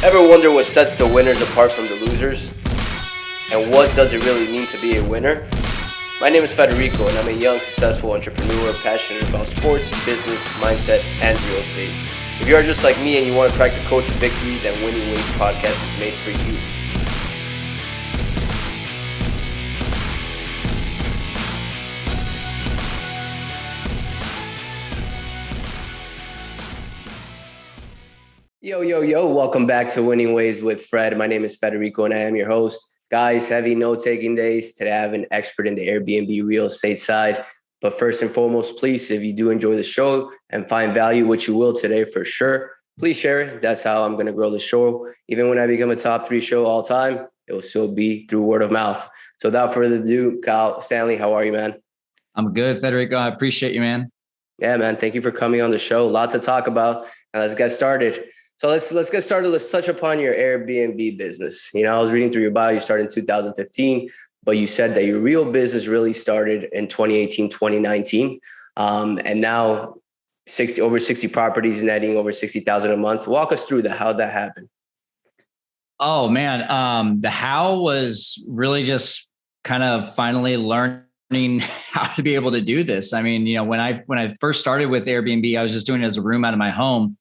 Ever wonder what sets the winners apart from the losers? And what does it really mean to be a winner? My name is Federico, and I'm a young, successful entrepreneur passionate about sports, business, mindset, and real estate. If you are just like me and you want to crack the code to victory, then Winning Ways podcast is made for you. Yo, welcome back to Winning Ways with Fred. My name is Federico and I am your host. Guys, heavy note-taking days. Today I have an expert in the Airbnb real estate side. But first and foremost, please, if you do enjoy the show and find value, which you will today for sure, please share it. That's how I'm going to grow the show. Even when I become a top 3 show all time, it will still be through word of mouth. So without further ado, Stanley, how are you, man? I'm good, Federico. I appreciate you, man. Yeah, man. Thank you for coming on the show. A lot to talk about. And let's get started. So let's get started. Let's touch upon your Airbnb business. You know, I was reading through your bio. You started in 2015, but you said that your real business really started in 2018, 2019. And now over 60 properties, netting over 60,000 a month. Walk us through that. How'd that happen? Oh, man. The how was really just kind of finally learning how to be able to do this. I mean, you know, when I first started with Airbnb, I was just doing it as a room out of my home.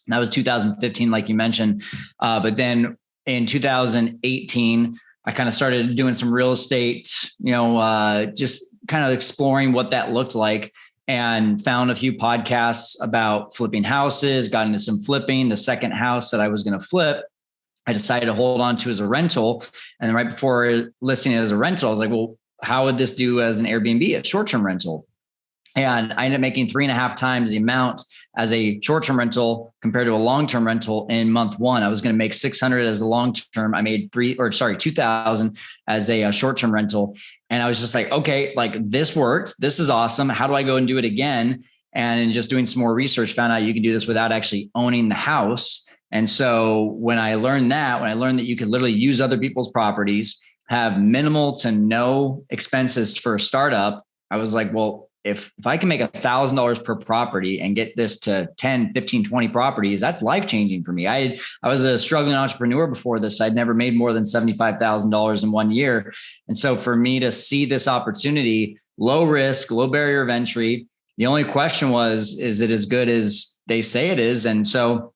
That was 2015, like you mentioned. But then in 2018, I kind of started doing some real estate, just kind of exploring what that looked like, and found a few podcasts about flipping houses, got into some flipping. The second house that I was going to flip, I decided to hold on to as a rental. And then right before listing it as a rental, I was like, well, how would this do as an Airbnb, a short-term rental? And I ended up making 3.5 times the amount as a short-term rental compared to a long-term rental in month one. I was going to make 600 as a long-term. I made 2,000 as a short-term rental. And I was just like, okay, like this worked. This is awesome. How do I go and do it again? And in just doing some more research, found out you can do this without actually owning the house. And so when I learned that you could literally use other people's properties, have minimal to no expenses for a startup, I was like, well, if I can make $1,000 per property and get this to 10, 15, 20 properties, that's life-changing for me. I was a struggling entrepreneur before this. I'd never made more than $75,000 in 1 year. And so for me to see this opportunity, low risk, low barrier of entry, the only question was, is it as good as they say it is? And so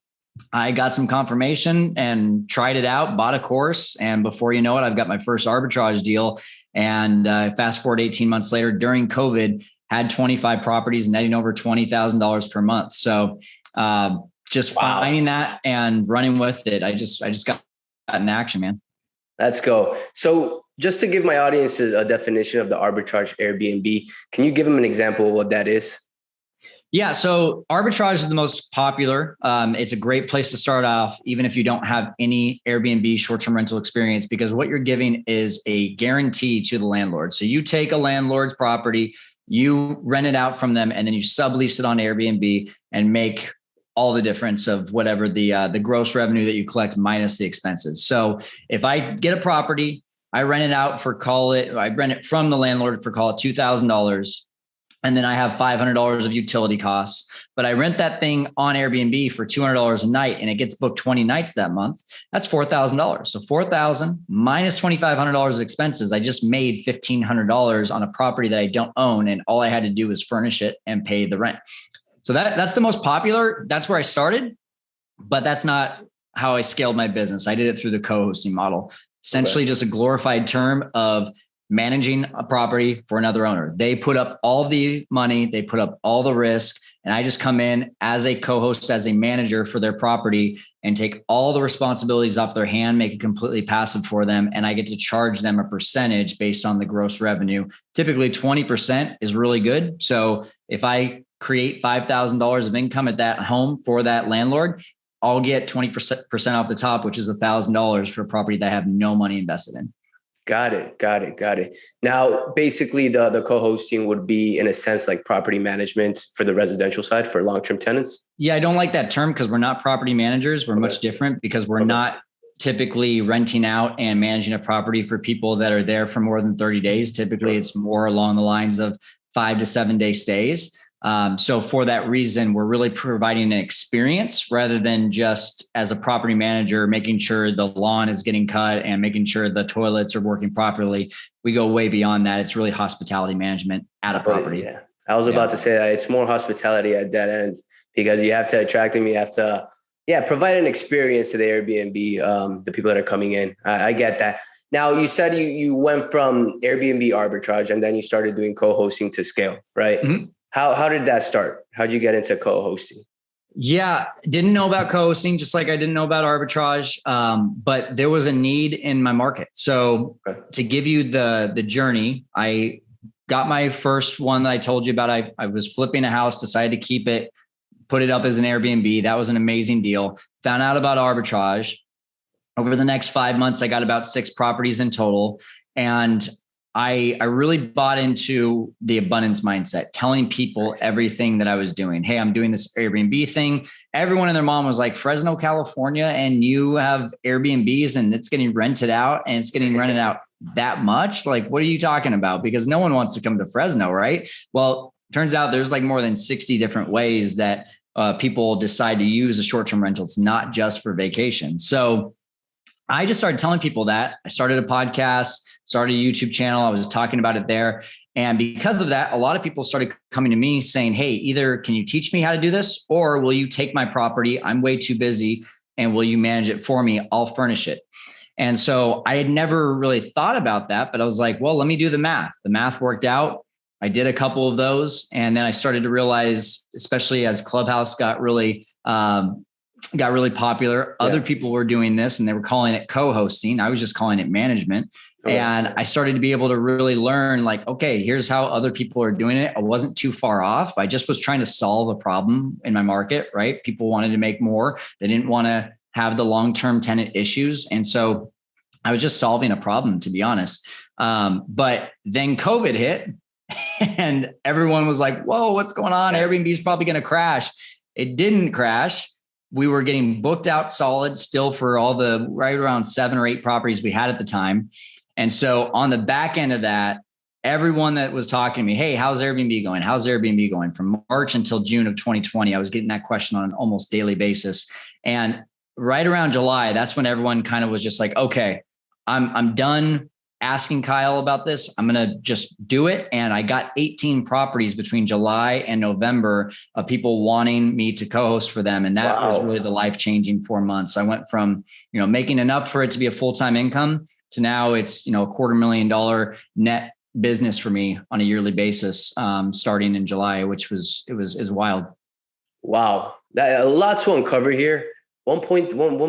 I got some confirmation and tried it out, bought a course. And before you know it, I've got my first arbitrage deal. And fast forward 18 months later, during COVID, had 25 properties netting over $20,000 per month. So just finding that and running with it, I just got in action, man. Let's go. So just to give my audience a definition of the arbitrage Airbnb, can you give them an example of what that is? Yeah. So arbitrage is the most popular. It's a great place to start off, even if you don't have any Airbnb short-term rental experience, because what you're giving is a guarantee to the landlord. So you take a landlord's property, you rent it out from them, and then you sublease it on Airbnb and make all the difference of whatever the gross revenue that you collect minus the expenses. So if I get a property, I rent it from the landlord for call it $2,000. And then I have $500 of utility costs, but I rent that thing on Airbnb for $200 a night and it gets booked 20 nights that month. That's $4,000. So $4,000 minus $2,500 of expenses. I just made $1,500 on a property that I don't own. And all I had to do was furnish it and pay the rent. So that's the most popular. That's where I started, but that's not how I scaled my business. I did it through the co-hosting model, essentially just a glorified term of managing a property for another owner. They put up all the money, they put up all the risk, and I just come in as a co-host, as a manager for their property and take all the responsibilities off their hand, make it completely passive for them. And I get to charge them a percentage based on the gross revenue. Typically 20% is really good. So if I create $5,000 of income at that home for that landlord, I'll get 20% off the top, which is $1,000 for a property that I have no money invested in. Got it. Now, basically the co-hosting would be in a sense like property management for the residential side for long-term tenants. Yeah. I don't like that term because we're not property managers. We're much different because we're not typically renting out and managing a property for people that are there for more than 30 days. Typically it's more along the lines of 5 to 7 day stays. So for that reason, we're really providing an experience rather than just as a property manager, making sure the lawn is getting cut and making sure the toilets are working properly. We go way beyond that. It's really hospitality management at a property. Yeah. I was about to say that it's more hospitality at that end, because you have to attract them. You have to, provide an experience to the Airbnb, the people that are coming in. I get that. Now, you said you went from Airbnb arbitrage and then you started doing co-hosting to scale, right? Mm-hmm. How did that start? How'd you get into co-hosting? Yeah, didn't know about co-hosting, just like I didn't know about arbitrage, but there was a need in my market. So to give you the journey, I got my first one that I told you about. I was flipping a house, decided to keep it, put it up as an Airbnb. That was an amazing deal. Found out about arbitrage. Over the next 5 months, I got about 6 properties in total. And I really bought into the abundance mindset, telling people everything that I was doing. Hey, I'm doing this Airbnb thing. Everyone and their mom was like, Fresno, California, and you have Airbnbs and it's getting rented out and it's getting rented out that much? Like, what are you talking about? Because no one wants to come to Fresno, right? Well, turns out there's like more than 60 different ways that people decide to use a short-term rental. It's not just for vacation. So I just started telling people that. I started a podcast, started a YouTube channel. I was talking about it there. And because of that, a lot of people started coming to me saying, hey, either can you teach me how to do this, or will you take my property? I'm way too busy. And will you manage it for me? I'll furnish it. And so I had never really thought about that, but I was like, well, let me do the math. The math worked out. I did a couple of those. And then I started to realize, especially as Clubhouse got really popular, other people were doing this and they were calling it co-hosting. I was just calling it management. And I started to be able to really learn, like, okay, here's how other people are doing it. I wasn't too far off. I just was trying to solve a problem in my market, right? People wanted to make more. They didn't want to have the long-term tenant issues. And so I was just solving a problem, to be honest. But then COVID hit and everyone was like, whoa, what's going on? Airbnb is probably going to crash. It didn't crash. We were getting booked out solid still for all the right around 7 or 8 properties we had at the time. And so on the back end of that, everyone that was talking to me, hey, how's Airbnb going? How's Airbnb going? From March until June of 2020, I was getting that question on an almost daily basis. And right around July, that's when everyone kind of was just like, okay, I'm done asking Kyle about this. I'm going to just do it. And I got 18 properties between July and November of people wanting me to co-host for them. And that was really the life-changing 4 months. I went from, making enough for it to be a full-time income to now it's, $250,000 net business for me on a yearly basis, starting in July, which is wild. Wow. A lot to uncover here. One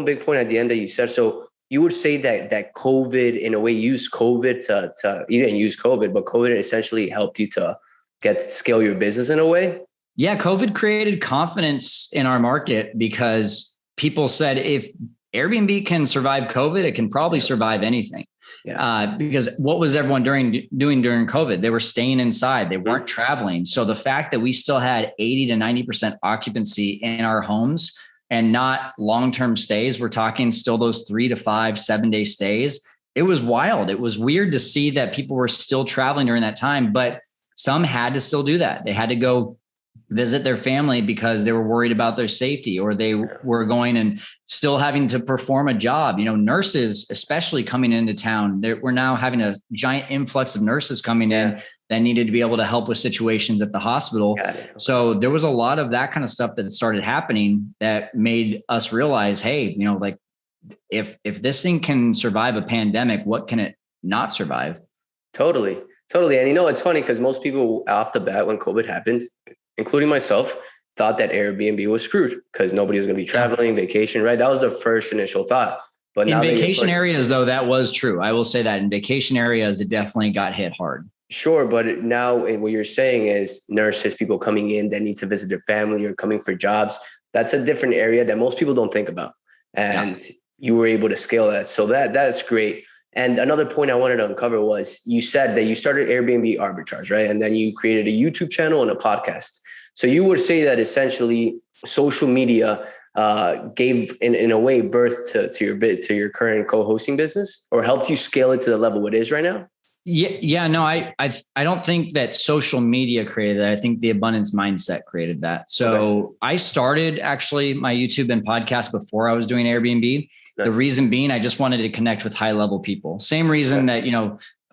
big point at the end that you said, so you would say that COVID, in a way, used COVID to you didn't use COVID, but COVID essentially helped you to scale your business in a way? Yeah, COVID created confidence in our market because people said if Airbnb can survive COVID, it can probably survive anything. Yeah. Because what was everyone doing during COVID? They were staying inside. They weren't traveling. So the fact that we still had 80 to 90% occupancy in our homes and not long-term stays, we're talking still those 3 to 5, 7-day stays. It was wild. It was weird to see that people were still traveling during that time, but some had to still do that. They had to go visit their family because they were worried about their safety, or they were going and still having to perform a job. Nurses, especially coming into town, we're now having a giant influx of nurses coming in that needed to be able to help with situations at the hospital. So there was a lot of that kind of stuff that started happening that made us realize, hey, like if this thing can survive a pandemic, what can it not survive? Totally. And it's funny because most people off the bat when COVID happened, including myself, thought that Airbnb was screwed because nobody was going to be traveling, vacation, right? That was the first initial thought. But in vacation areas, though, that was true. I will say that in vacation areas, it definitely got hit hard. Sure. But now what you're saying is nurses, people coming in that need to visit their family or coming for jobs. That's a different area that most people don't think about. And you were able to scale that. So that's great. And another point I wanted to uncover was you said that you started Airbnb Arbitrage, right? And then you created a YouTube channel and a podcast. So you would say that essentially social media gave, in a way, birth to your current co-hosting business, or helped you scale it to the level it is right now? Yeah, no, I don't think that social media created that. I think the abundance mindset created that. So okay. I started actually my YouTube and podcast before I was doing Airbnb. Nice. The reason being, I just wanted to connect with high level people. Same reason that,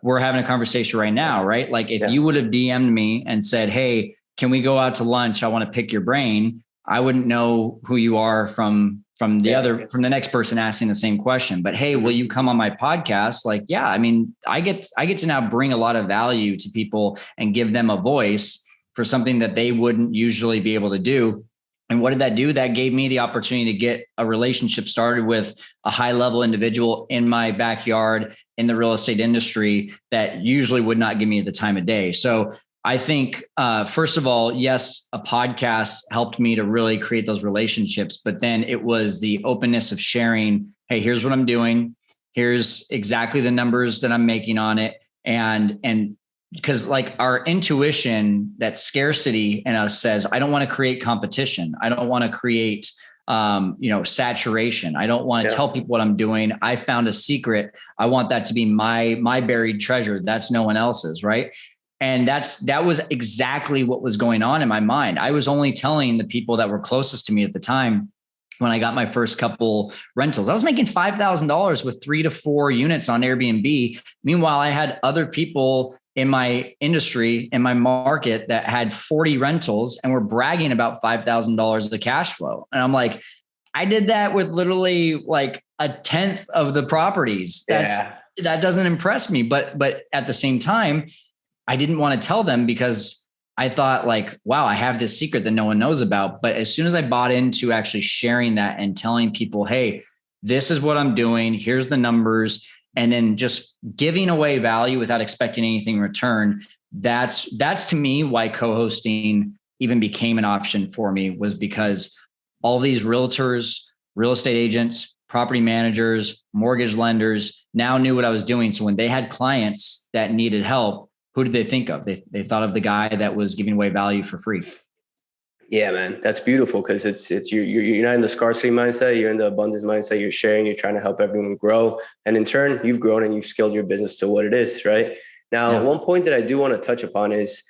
we're having a conversation right now, right? Like if you would have DM'd me and said, hey, can we go out to lunch? I want to pick your brain. I wouldn't know who you are from the next person asking the same question. But hey, will you come on my podcast? Like, yeah, I mean, I get to now bring a lot of value to people and give them a voice for something that they wouldn't usually be able to do. And what did that do? That gave me the opportunity to get a relationship started with a high level individual in my backyard in the real estate industry that usually would not give me the time of day. So I think, first of all, yes, a podcast helped me to really create those relationships, but then it was the openness of sharing, hey, here's what I'm doing. Here's exactly the numbers that I'm making on it. And because like our intuition, that scarcity in us says, I don't want to create competition. I don't want to create, saturation. I don't want to tell people what I'm doing. I found a secret. I want that to be my buried treasure. That's no one else's, right? And that was exactly what was going on in my mind. I was only telling the people that were closest to me at the time when I got my first couple rentals. I was making $5,000 with 3 to 4 units on Airbnb. Meanwhile, I had other people in my industry, in my market that had 40 rentals and were bragging about $5,000 of cash flow. And I'm like, I did that with literally like a tenth of the properties. That doesn't impress me. But at the same time, I didn't want to tell them because I thought like, wow, I have this secret that no one knows about. But as soon as I bought into actually sharing that and telling people, hey, this is what I'm doing, here's the numbers, and then just giving away value without expecting anything in return, that's to me why co-hosting even became an option for me, was because all these realtors, real estate agents, property managers, mortgage lenders now knew what I was doing. So when they had clients that needed help, who did they think of? They thought of the guy that was giving away value for free. Yeah, man, that's beautiful because you're not in the scarcity mindset. You're in the abundance mindset. You're sharing. You're trying to help everyone grow, and in turn, you've grown and you've scaled your business to what it is. Right now, one point that I do want to touch upon is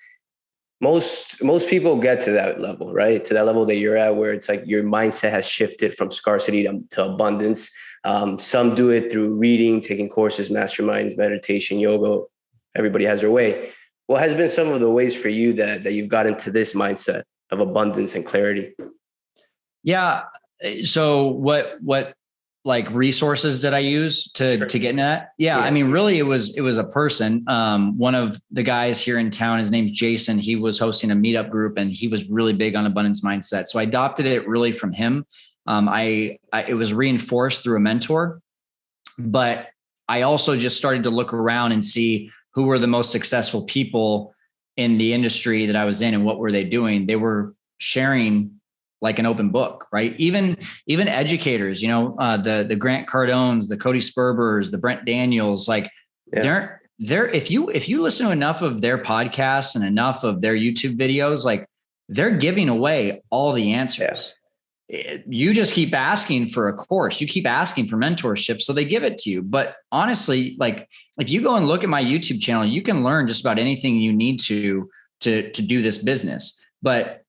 most people get to that level, right? To that level that you're at, where it's like your mindset has shifted from scarcity to abundance. Some do it through reading, taking courses, masterminds, meditation, yoga. Everybody has their way. What has been some of the ways for you that you've got into this mindset of abundance and clarity? Yeah. So what like resources did I use to get into that? Yeah. I mean, really it was a person. One of the guys here in town, his name's Jason. He was hosting a meetup group and he was really big on abundance mindset. So I adopted it really from him. It was reinforced through a mentor, but I also just started to look around and see who were the most successful people in the industry that I was in and what were they doing. They were sharing like an open book, right? Even educators, the Grant Cardones, the Cody Spurbers, the Brent Daniels, like they're if you listen to enough of their podcasts and enough of their YouTube videos, like they're giving away all the answers. You just keep asking for a course, you keep asking for mentorship, so they give it to you. But honestly, like if you go and look at my YouTube channel, you can learn just about anything you need to do this business. But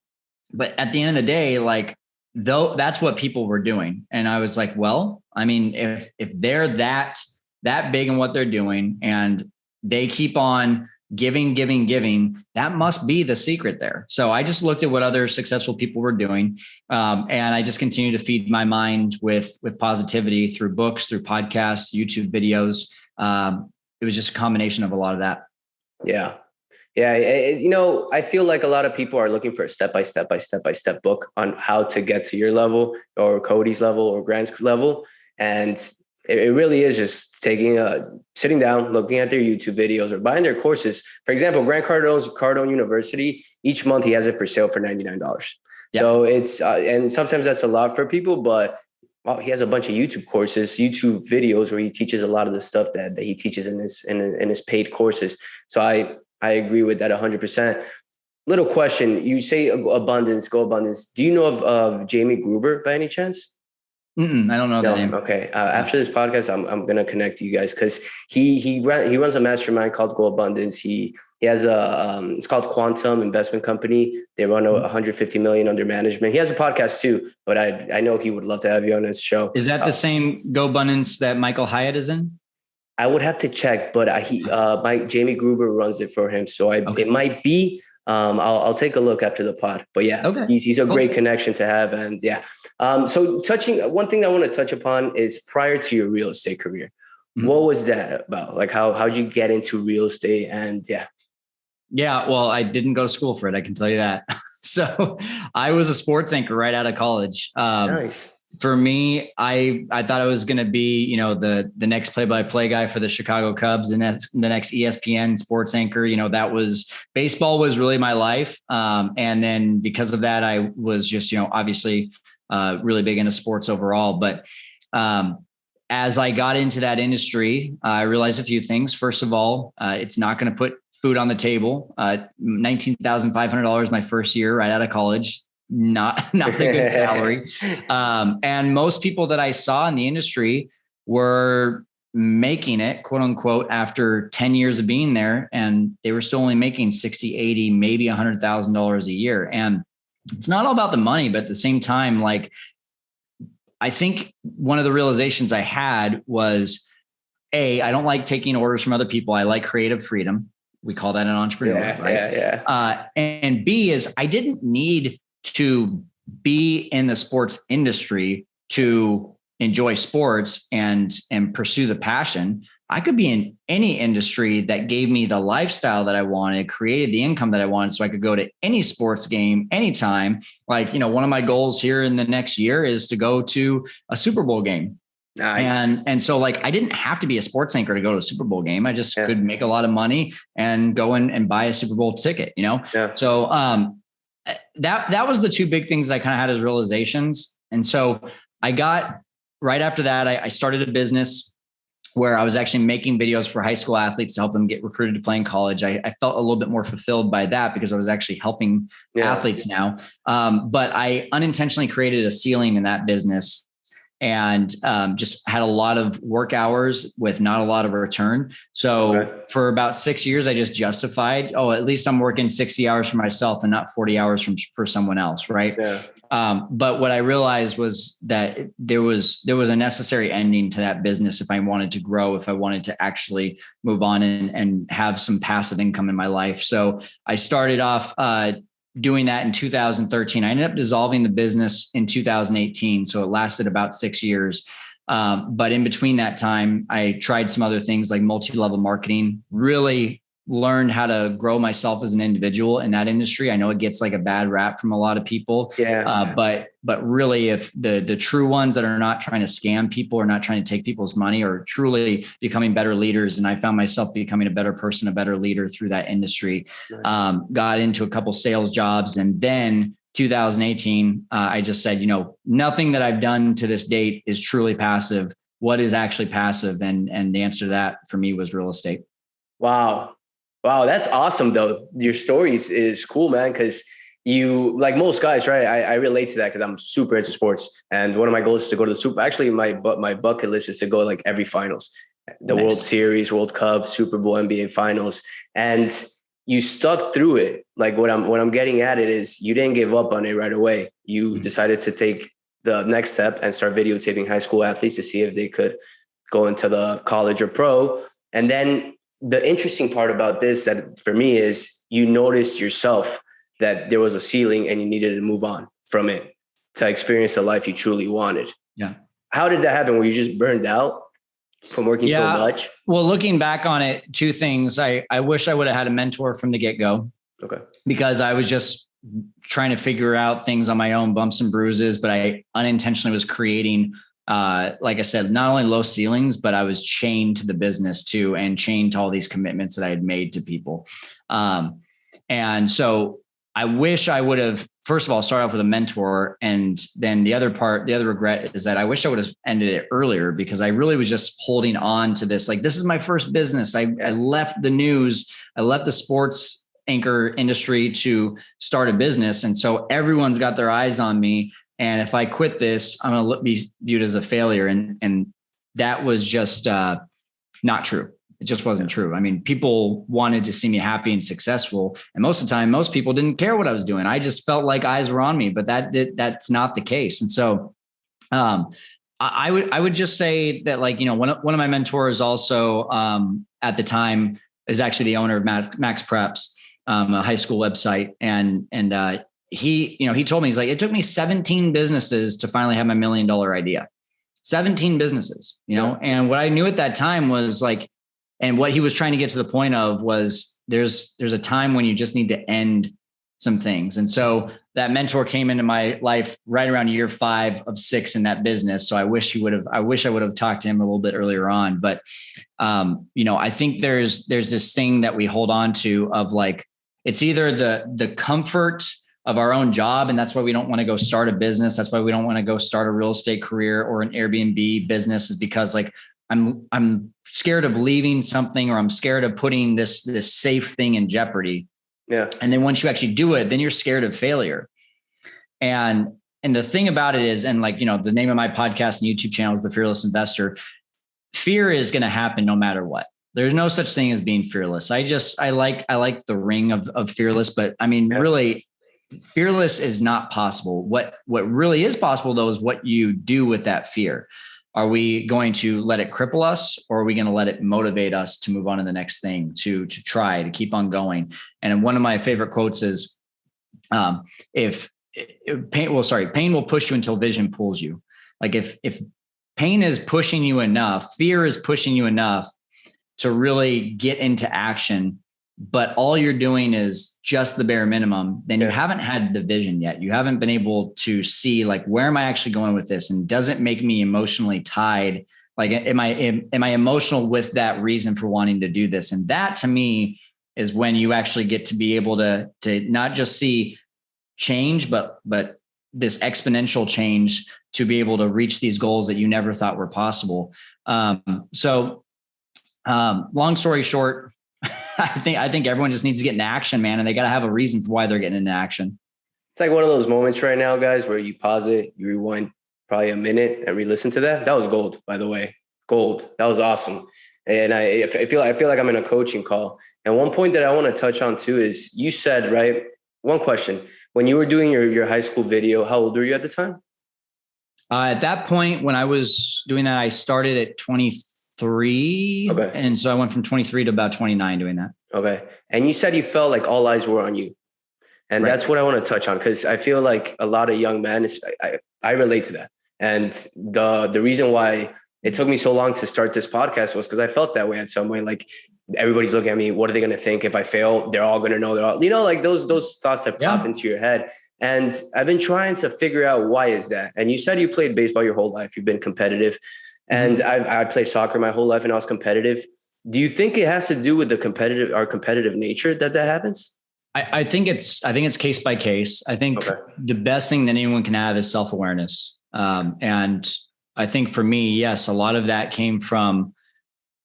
at the end of the day, like though that's what people were doing. And I was like, well, I mean, if they're that big in what they're doing and they keep on giving, that must be the secret there. So I just looked at what other successful people were doing. And I just continued to feed my mind with positivity through books, through podcasts, YouTube videos. It was just a combination of a lot of that. Yeah. Yeah. I feel like a lot of people are looking for a step-by-step book on how to get to your level or Cody's level or Grant's level. And it really is just sitting down, looking at their YouTube videos or buying their courses. For example, Grant Cardone's Cardone University, each month he has it for sale for $99. Yep. So it's, and sometimes that's a lot for people, but he has a bunch of YouTube courses, YouTube videos where he teaches a lot of the stuff that he teaches in his paid courses. So I agree with that 100%. Little question. You say abundance, go abundance. Do you know of Jamie Gruber by any chance? I don't know the No, name. okay. After this podcast, I'm gonna connect you guys because he runs a mastermind called Go Abundance. He has it's called Quantum Investment Company. They run 150 million under management. He has a podcast too, but I know he would love to have you on his show. Is that the same Go Abundance that Michael Hyatt is in? I would have to check, but Jamie Gruber runs it for him, so it might be. I'll take a look after the pod. But yeah, okay. he's a great connection to have, and yeah. So one thing I want to touch upon is prior to your real estate career, what was that about? Like how'd you get into real estate? And yeah. Yeah, well, I didn't go to school for it. I can tell you that. So I was a sports anchor right out of college. Nice. For me, I thought I was going to be, the next play-by-play guy for the Chicago Cubs, and that's the next ESPN sports anchor. That was baseball was really my life. And then because of that, I was just, obviously really big into sports overall. But as I got into that industry, I realized a few things. First of all, it's not going to put food on the table. $19,500 my first year right out of college. Not a good salary. And most people that I saw in the industry were making it, quote unquote, after 10 years of being there. And they were still only making 60, 80, maybe $100,000 a year. And it's not all about the money, but at the same time, like, I think one of the realizations I had was, I don't like taking orders from other people. I like creative freedom. We call that an entrepreneur, right? Yeah. And B is I didn't need to be in the sports industry to enjoy sports and pursue the passion. I could be in any industry that gave me the lifestyle that I wanted, created the income that I wanted, so I could go to any sports game anytime. Like, one of my goals here in the next year is to go to a Super Bowl game. Nice. And so like, I didn't have to be a sports anchor to go to a Super Bowl game. I just could make a lot of money and go in and buy a Super Bowl ticket, So, that was the two big things I kind of had as realizations. And so I got right after that, I started a business where I was actually making videos for high school athletes to help them get recruited to play in college. I felt a little bit more fulfilled by that because I was actually helping athletes now. But I unintentionally created a ceiling in that business and just had a lot of work hours with not a lot of return. So for about 6 years, I just justified, at least I'm working 60 hours for myself and not 40 hours for someone else. Right. Yeah. But what I realized was that there was a necessary ending to that business if I wanted to grow, if I wanted to actually move on and have some passive income in my life. So I started off doing that in 2013. I ended up dissolving the business in 2018. So it lasted about 6 years. But in between that time, I tried some other things like multi-level marketing, really learned how to grow myself as an individual in that industry. I know it gets like a bad rap from a lot of people, but really if the true ones that are not trying to scam people or not trying to take people's money are truly becoming better leaders. And I found myself becoming a better person, a better leader through that industry. Nice. Got into a couple sales jobs. And then 2018, I just said, nothing that I've done to this date is truly passive. What is actually passive? And the answer to that for me was real estate. Wow, that's awesome though. Your story is cool, man. Cause you, like most guys, right? I relate to that because I'm super into sports. And one of my goals is to go to the Super. Actually, my bucket list is to go like every finals, the World Series, World Cup, Super Bowl, NBA finals. And you stuck through it. Like what I'm getting at it is you didn't give up on it right away. You decided to take the next step and start videotaping high school athletes to see if they could go into the college or pro. And then the interesting part about this that for me is you noticed yourself that there was a ceiling and you needed to move on from it to experience the life you truly wanted. Yeah. How did that happen? Were you just burned out from working so much? Well, looking back on it, two things. I wish I would have had a mentor from the get-go. Okay. Because I was just trying to figure out things on my own, bumps and bruises, but I unintentionally was creating like I said, not only low ceilings, but I was chained to the business too, and chained to all these commitments that I had made to people. And so I wish I would have, first of all, started off with a mentor. And then the other regret is that I wish I would have ended it earlier because I really was just holding on to this. Like, this is my first business. I left the news. I left the sports anchor industry to start a business. And so everyone's got their eyes on me. And if I quit this, I'm going to be viewed as a failure. And that was just not true. It just wasn't true. I mean, people wanted to see me happy and successful. And most of the time, most people didn't care what I was doing. I just felt like eyes were on me, but that's not the case. And so I would just say that, like, one of my mentors also at the time is actually the owner of Max Preps, a high school website. And he told me, he's like, it took me 17 businesses to finally have my $1 million idea. 17 businesses, and what I knew at that time was like, and what he was trying to get to the point of was there's a time when you just need to end some things. And so that mentor came into my life right around year 5 of 6 in that business. So I wish I would have talked to him a little bit earlier on, but I think there's this thing that we hold on to of like, it's either the comfort of our own job. And that's why we don't want to go start a business. That's why we don't want to go start a real estate career or an Airbnb business, is because like, I'm scared of leaving something, or I'm scared of putting this safe thing in jeopardy. Yeah. And then once you actually do it, then you're scared of failure. And the thing about it is, and like, the name of my podcast and YouTube channel is The Fearless Investor. Fear is going to happen no matter what. There's no such thing as being fearless. I like the ring of fearless, but I mean, really, fearless is not possible. What really is possible though, is what you do with that fear. Are we going to let it cripple us, or are we going to let it motivate us to move on to the next thing, to try to keep on going? And one of my favorite quotes is, pain will push you until vision pulls you. Like if pain is pushing you enough, fear is pushing you enough to really get into action, but all you're doing is just the bare minimum, then you haven't had the vision yet. You haven't been able to see, like, where am I actually going with this? And does it make me emotionally tied? Like, am I emotional with that reason for wanting to do this? And that, to me, is when you actually get to be able to not just see change, but this exponential change to be able to reach these goals that you never thought were possible. So long story short, I think everyone just needs to get into action, man. And they got to have a reason for why they're getting into action. It's like one of those moments right now, guys, where you pause it, you rewind probably a minute and re-listen to that. That was gold, by the way. Gold. That was awesome. And I feel like I'm in a coaching call. And one point that I want to touch on too is, you said, right, one question, when you were doing your high school video, how old were you at the time? At that point, when I was doing that, I started at 23. Okay. And so I went from 23 to about 29 doing that. Okay. And you said you felt like all eyes were on you. And right. That's what I want to touch on, because I feel like a lot of young men, I relate to that. And the reason why it took me so long to start this podcast was because I felt that way at some way. Like, everybody's looking at me. What are they going to think if I fail? They're all going to know. Like those thoughts that pop into your head. And I've been trying to figure out, why is that? And you said you played baseball your whole life. You've been competitive. And I played soccer my whole life and I was competitive. Do you think it has to do with our competitive nature that happens? I think it's case by case. I think the best thing that anyone can have is self-awareness. And I think for me, yes, a lot of that came from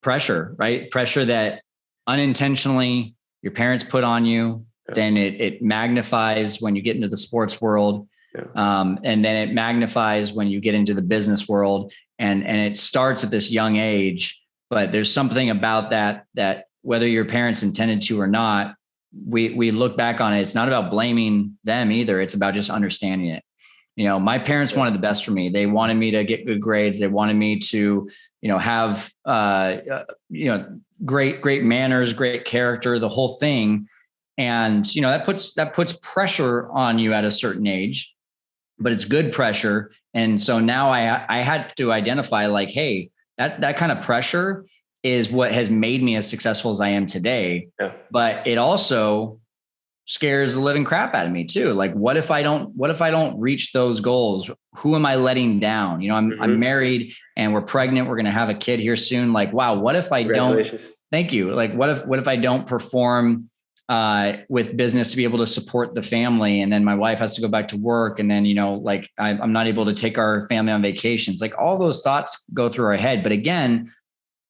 pressure, right? Pressure that unintentionally your parents put on you. Yeah. Then it magnifies when you get into the sports world. Yeah. And then it magnifies when you get into the business world. And it starts at this young age, but there's something about that whether your parents intended to or not, we look back on it. It's not about blaming them either. It's about just understanding it. My parents wanted the best for me. They wanted me to get good grades. They wanted me to, have, great manners, great character, the whole thing. And, that puts pressure on you at a certain age, but it's good pressure. And so now I had to identify, like, hey, that kind of pressure is what has made me as successful as I am today. Yeah. But it also scares the living crap out of me too. Like, what if I don't reach those goals? Who am I letting down? I'm married and we're pregnant. We're going to have a kid here soon. Like, wow, what if I don't? Thank you. Like, what if I don't perform with business to be able to support the family? And then my wife has to go back to work. And then, I'm not able to take our family on vacations. Like, all those thoughts go through our head. But again,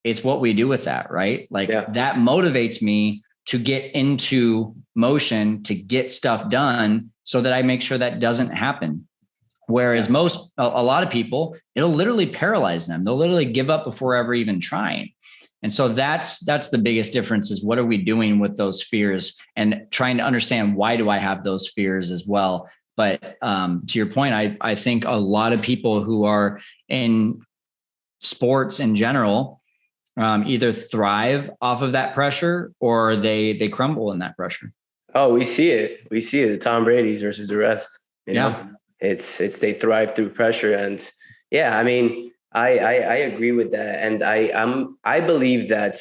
it's what we do with that, right? Like, that motivates me to get into motion, to get stuff done so that I make sure that doesn't happen. Whereas a lot of people, it'll literally paralyze them. They'll literally give up before ever even trying. And so that's the biggest difference, is what are we doing with those fears, and trying to understand, why do I have those fears as well? But to your point, I think a lot of people who are in sports in general either thrive off of that pressure, or they crumble in that pressure. Oh, we see it. We see it. The Tom Brady's versus the rest. You know? It's they thrive through pressure. And yeah, I mean, I agree with that. And I believe that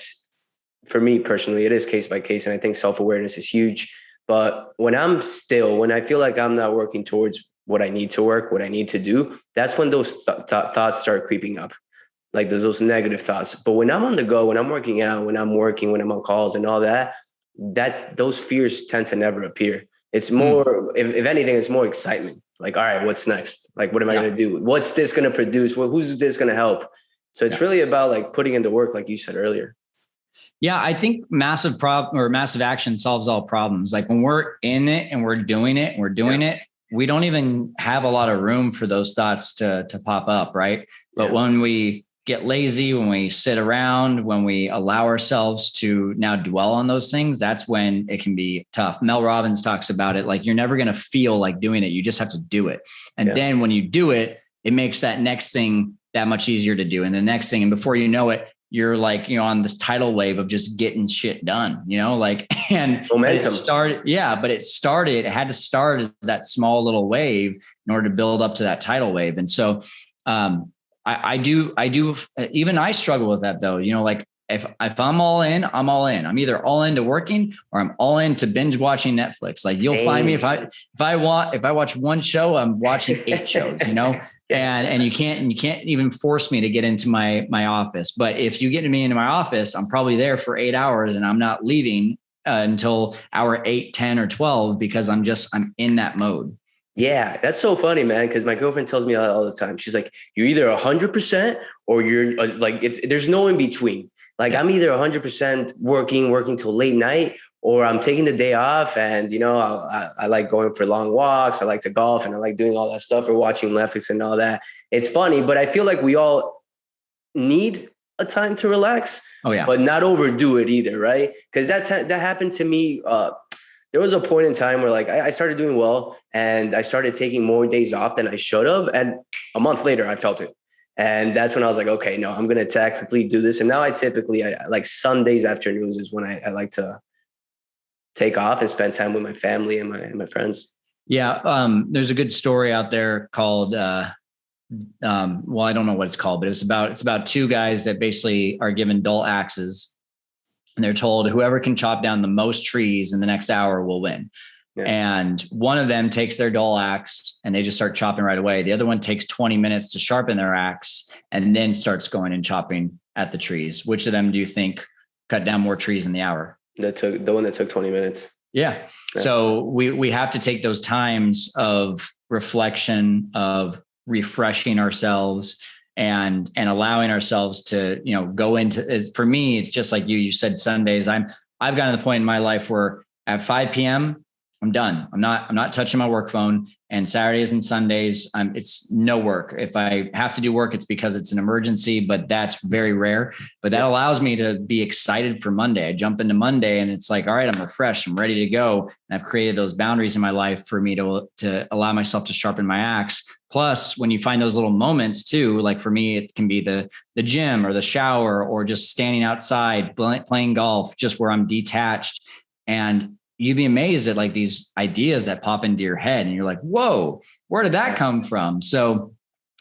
for me personally, it is case by case. And I think self-awareness is huge. But when I feel like I'm not working towards what I need to work, what I need to do, that's when those thoughts start creeping up. Like there's those negative thoughts. But when I'm on the go, when I'm working out, when I'm working, when I'm on calls and all that, those fears tend to never appear. It's more, if anything, it's more excitement. Like, all right, what's next? Like, what am I going to do? What's this going to produce? Who's this going to help? So it's really about like putting in the work, like you said earlier. Yeah, I think massive action solves all problems. Like when we're in it and we're doing it, we don't even have a lot of room for those thoughts to pop up, right? But when we get lazy, when we sit around, when we allow ourselves to now dwell on those things, that's when it can be tough. Mel Robbins talks about it. Like, you're never going to feel like doing it. You just have to do it. And then when you do it, it makes that next thing that much easier to do. And the next thing, and before you know it, you're like, on this tidal wave of just getting shit done, like, and momentum. It had to start as that small little wave in order to build up to that tidal wave. And so, I do, even I struggle with that though, like if I'm all in, I'm all in. I'm either all into working or I'm all into binge watching Netflix. Like you'll find me if I watch one show, I'm watching 8 shows, and you can't even force me to get into my office. But if you get me into my office, I'm probably there for 8 hours and I'm not leaving until hour 8, 10 or 12, because I'm in that mode. Yeah, that's so funny, man. Because my girlfriend tells me all the time. She's like, "You're either 100% or you're like, there's no in between. Like I'm either 100% working till late night, or I'm taking the day off. And I like going for long walks. I like to golf, and I like doing all that stuff, or watching Netflix and all that. It's funny, but I feel like we all need a time to relax. Oh yeah, but not overdo it either, right? Because that happened to me. There was a point in time where like I started doing well, and I started taking more days off than I should have. And a month later I felt it. And that's when I was like, okay, no, I'm going to tactically do this. And now I like Sundays afternoons is when I like to take off and spend time with my family and my friends. Yeah. There's a good story out there called, well, I don't know what it's called, but it's about 2 guys that basically are given dull axes. And they're told whoever can chop down the most trees in the next hour will win. Yeah. And one of them takes their dull axe and they just start chopping right away. The other one takes 20 minutes to sharpen their axe and then starts going and chopping at the trees. Which of them do you think cut down more trees in the hour? The one that took 20 minutes. Yeah. So we have to take those times of reflection, of refreshing ourselves, and allowing ourselves to, go into, for me, it's just like you said, Sundays, I've gotten to the point in my life where at 5 PM, I'm done. I'm not touching my work phone. And Saturdays and Sundays, it's no work. If I have to do work, it's because it's an emergency, but that's very rare. But that allows me to be excited for Monday. I jump into Monday and it's like, all right, I'm refreshed. I'm ready to go. And I've created those boundaries in my life for me to allow myself to sharpen my axe. Plus, when you find those little moments too, like for me, it can be the gym or the shower or just standing outside, playing golf, just where I'm detached. And you'd be amazed at like these ideas that pop into your head and you're like, whoa, where did that come from? So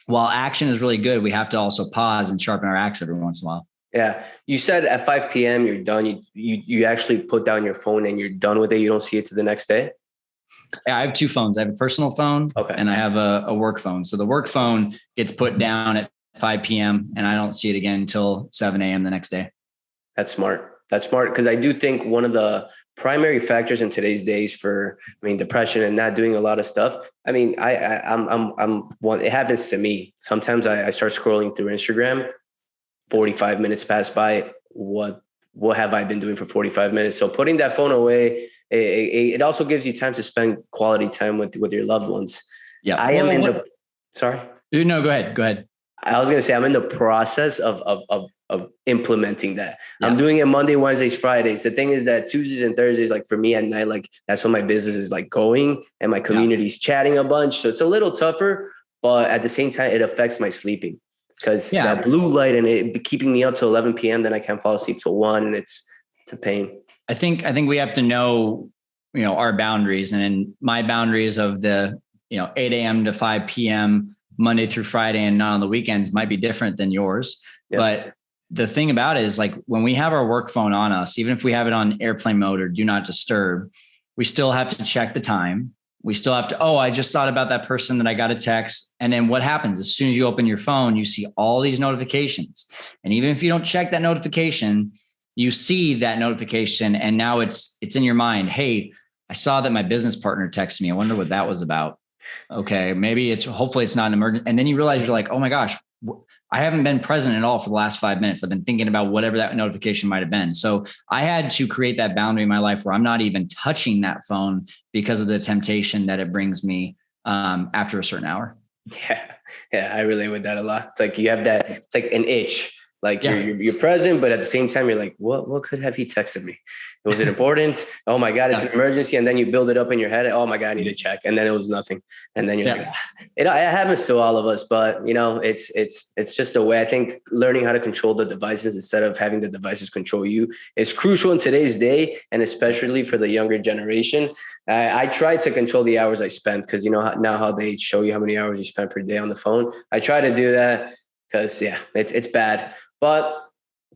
while action is really good, we have to also pause and sharpen our axe every once in a while. Yeah. You said at 5 PM, you're done. You actually put down your phone and you're done with it. You don't see it to the next day. Yeah, I have 2 phones. I have a personal phone and I have a work phone. So the work phone gets put down at 5 PM and I don't see it again until 7 AM the next day. That's smart. Because I do think one of the primary factors in today's days for, depression and not doing a lot of stuff. I'm one, it happens to me. Sometimes I start scrolling through Instagram, 45 minutes pass by. What have I been doing for 45 minutes? So putting that phone away, it also gives you time to spend quality time with your loved ones. Yeah. Sorry. No, go ahead. Go ahead. I was gonna say I'm in the process of implementing that. Yeah. I'm doing it Monday, Wednesdays, Fridays. The thing is that Tuesdays and Thursdays, like for me at night, like that's when my business is like going and my community's chatting a bunch. So it's a little tougher, but at the same time, it affects my sleeping because that blue light and it be keeping me up till 11 p.m. Then I can't fall asleep till 1, and it's a pain. I think we have to know, our boundaries, and my boundaries of the 8 a.m. to 5 p.m. Monday through Friday and not on the weekends might be different than yours. Yep. But the thing about it is, like, when we have our work phone on us, even if we have it on airplane mode or do not disturb, we still have to check the time. We still have to, I just thought about that person that I got a text. And then what happens? As soon as you open your phone, you see all these notifications. And even if you don't check that notification, you see that notification. And now it's in your mind. Hey, I saw that my business partner texted me. I wonder what that was about. Okay, maybe hopefully it's not an emergency. And then you realize you're like, oh my gosh, I haven't been present at all for the last 5 minutes. I've been thinking about whatever that notification might've been. So I had to create that boundary in my life where I'm not even touching that phone because of the temptation that it brings me after a certain hour. Yeah. I relate with that a lot. It's like you have that, it's like an itch. Like you're present, but at the same time, you're like, what could have he texted me? Was it important? Oh my God, it's an emergency. And then you build it up in your head. Oh my God, I need to check. And then it was nothing. And then you're like, it happens to all of us, but it's just a way. I think learning how to control the devices instead of having the devices control you is crucial in today's day. And especially for the younger generation. I try to control the hours I spend because now how they show you how many hours you spend per day on the phone. I try to do that because it's bad. But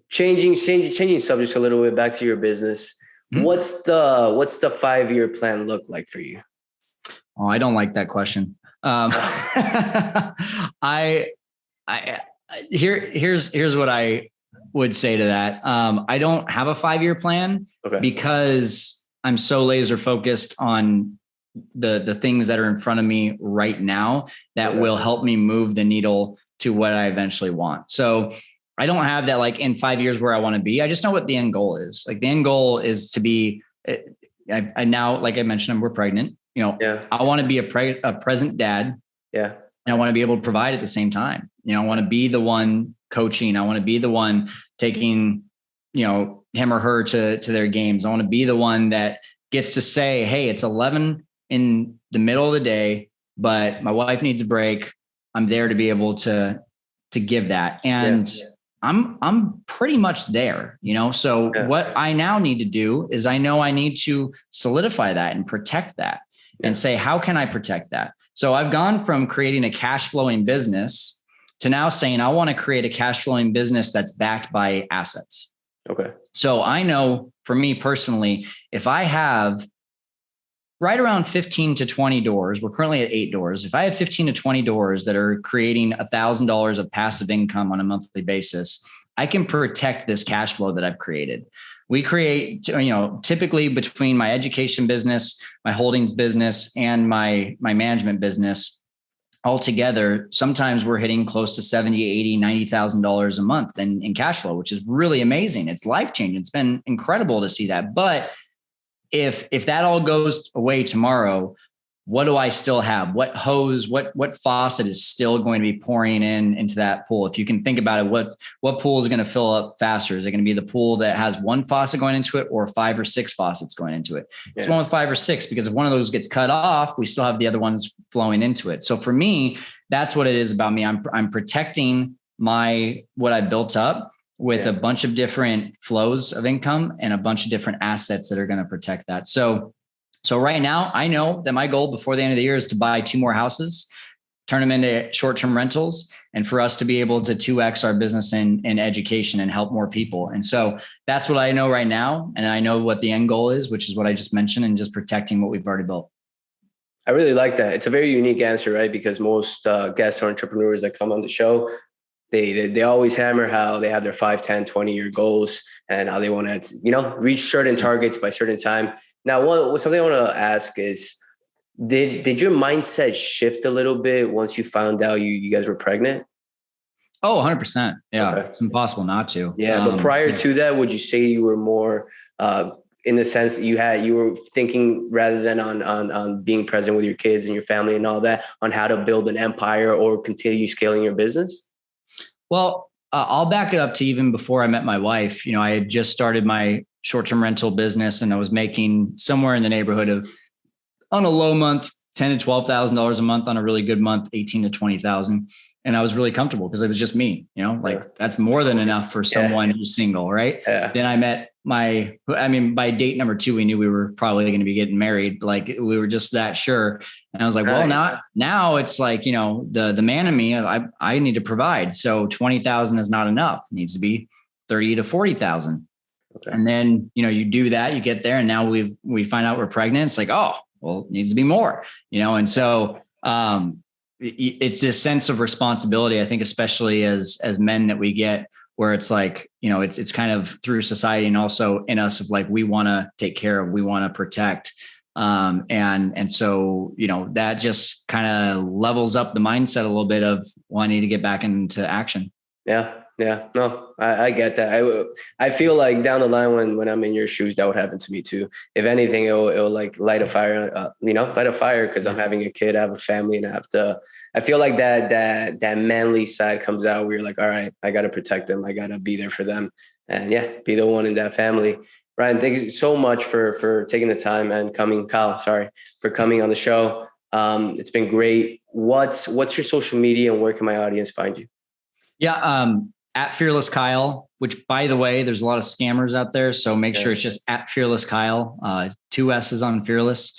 changing subjects a little bit, back to your business. Mm-hmm. What's the 5-year plan look like for you? Oh, I don't like that question. Here's what I would say to that. I don't have a 5-year plan because I'm so laser focused on the things that are in front of me right now that will help me move the needle to what I eventually want. So I don't have that like in 5 years where I want to be. I just know what the end goal is. Like the end goal is to be, I now, like I mentioned, we're pregnant, I want to be a present dad. Yeah. And I want to be able to provide at the same time. I want to be the one coaching. I want to be the one taking, him or her to their games. I want to be the one that gets to say, hey, it's 11 in the middle of the day, but my wife needs a break. I'm there to be able to give that. And I'm pretty much there, so what I now need to do is I know I need to solidify that and protect that and say, how can I protect that? So I've gone from creating a cash flowing business to now saying, I want to create a cash flowing business that's backed by assets. Okay. So I know for me personally, if I have right around 15 to 20 doors, we're currently at 8 doors. If I have 15 to 20 doors that are creating $1,000 of passive income on a monthly basis, I can protect this cash flow that I've created. We create, typically between my education business, my holdings business, and my management business altogether, sometimes we're hitting close to $70,000, $80,000, $90,000 a month in cash flow, which is really amazing. It's life-changing. It's been incredible to see that. But if that all goes away tomorrow, what do I still have? What hose, what faucet is still going to be pouring into that pool? If you can think about it, what pool is going to fill up faster? Is it going to be the pool that has one faucet going into it or 5 or 6 faucets going into it? Yeah. It's one with 5 or 6, because if one of those gets cut off, we still have the other ones flowing into it. So for me, that's what it is about me. I'm protecting what I built up with a bunch of different flows of income and a bunch of different assets that are going to protect that. So right now I know that my goal before the end of the year is to buy 2 more houses, turn them into short-term rentals, and for us to be able to 2X our business in education and help more people. And so that's what I know right now. And I know what the end goal is, which is what I just mentioned, and just protecting what we've already built. I really like that. It's a very unique answer, right? Because most guests or entrepreneurs that come on the show, they always hammer how they have their 5, 10, 20-year goals and how they want to, reach certain targets by certain time. Now, something I want to ask is, did your mindset shift a little bit once you found out you guys were pregnant? Oh, 100%. Yeah. Okay. It's impossible not to. Yeah. But prior to that, would you say you were more in the sense that you were thinking rather than on being present with your kids and your family and all that, on how to build an empire or continue scaling your business? Well, I'll back it up to even before I met my wife. I had just started my short-term rental business, and I was making somewhere in the neighborhood of, on a low month, $10,000 to $12,000 a month. On a really good month, 18 to 20,000. And I was really comfortable because it was just me, that's more than enough for someone who's single. Right. Yeah. Then I met by date number 2, we knew we were probably going to be getting married. Like, we were just that sure. And I was like, well, now it's like, the man in me, I need to provide. So 20,000 is not enough. It needs to be 30 to 40,000. Okay. And then, you do that, you get there, and now we find out we're pregnant. It's like, oh, well, it needs to be more, and so, it's this sense of responsibility, I think, especially as men, that we get, where it's like, it's kind of through society and also in us, of like, we want to take care of, we want to protect. And so, that just kind of levels up the mindset a little bit of, well, I need to get back into action. Yeah. Yeah, no, I get that. I feel like down the line, when I'm in your shoes, that would happen to me too. If anything, it'll like light a fire, light a fire, because I'm having a kid, I have a family, and I feel like that manly side comes out, where you're like, all right, I got to protect them. I got to be there for them, and be the one in that family. Ryan, thank you so much for taking the time and coming. Kyle, sorry, for coming on the show. It's been great. What's your social media, and where can my audience find you? Yeah. At Fearless Kyle, which, by the way, there's a lot of scammers out there. So make sure it's just at Fearless Kyle, 2 S's on Fearless.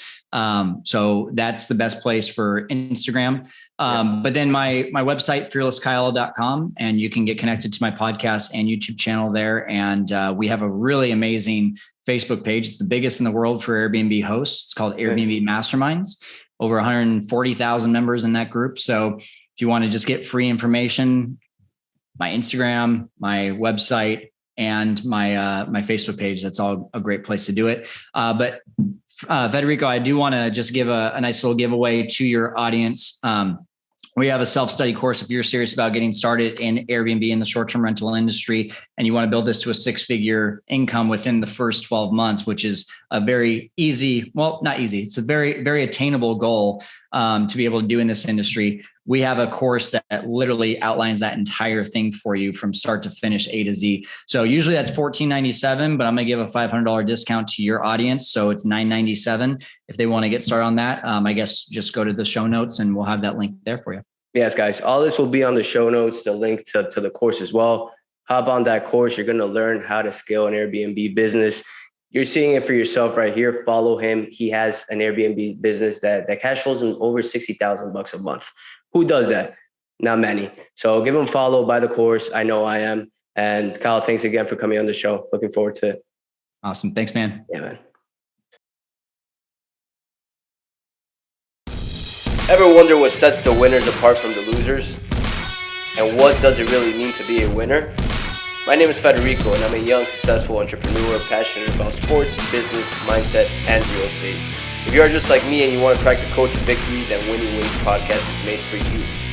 So that's the best place for Instagram. But then my website, fearlesskyle.com, and you can get connected to my podcast and YouTube channel there. And we have a really amazing Facebook page. It's the biggest in the world for Airbnb hosts. It's called Airbnb Masterminds. Over 140,000 members in that group. So if you want to just get free information, my Instagram, my website, and my Facebook page, that's all a great place to do it. But Federico, I do want to just give a nice little giveaway to your audience. We have a self-study course if you're serious about getting started in Airbnb in the short-term rental industry, and you want to build this to a 6-figure income within the first 12 months, which is a very easy, well, not easy. It's a very, very attainable goal to be able to do in this industry. We have a course that literally outlines that entire thing for you from start to finish, A to Z. So usually that's $14.97, but I'm going to give a $500 discount to your audience. So it's $9.97 if they want to get started on that. I guess just go to the show notes and we'll have that link there for you. Yes, guys, all this will be on the show notes, the link to the course as well. Hop on that course. You're going to learn how to scale an Airbnb business. You're seeing it for yourself right here. Follow him. He has an Airbnb business that cash flows him over $60,000 a month. Who does that? Not many. So give him a follow, buy the course. I know I am. And Kyle, thanks again for coming on the show. Looking forward to it. Awesome. Thanks, man. Yeah, man. Ever wonder what sets the winners apart from the losers? And what does it really mean to be a winner? My name is Federico, and I'm a young, successful entrepreneur passionate about sports, business, mindset, and real estate. If you are just like me and you want to crack the code to victory, then Winning Ways podcast is made for you.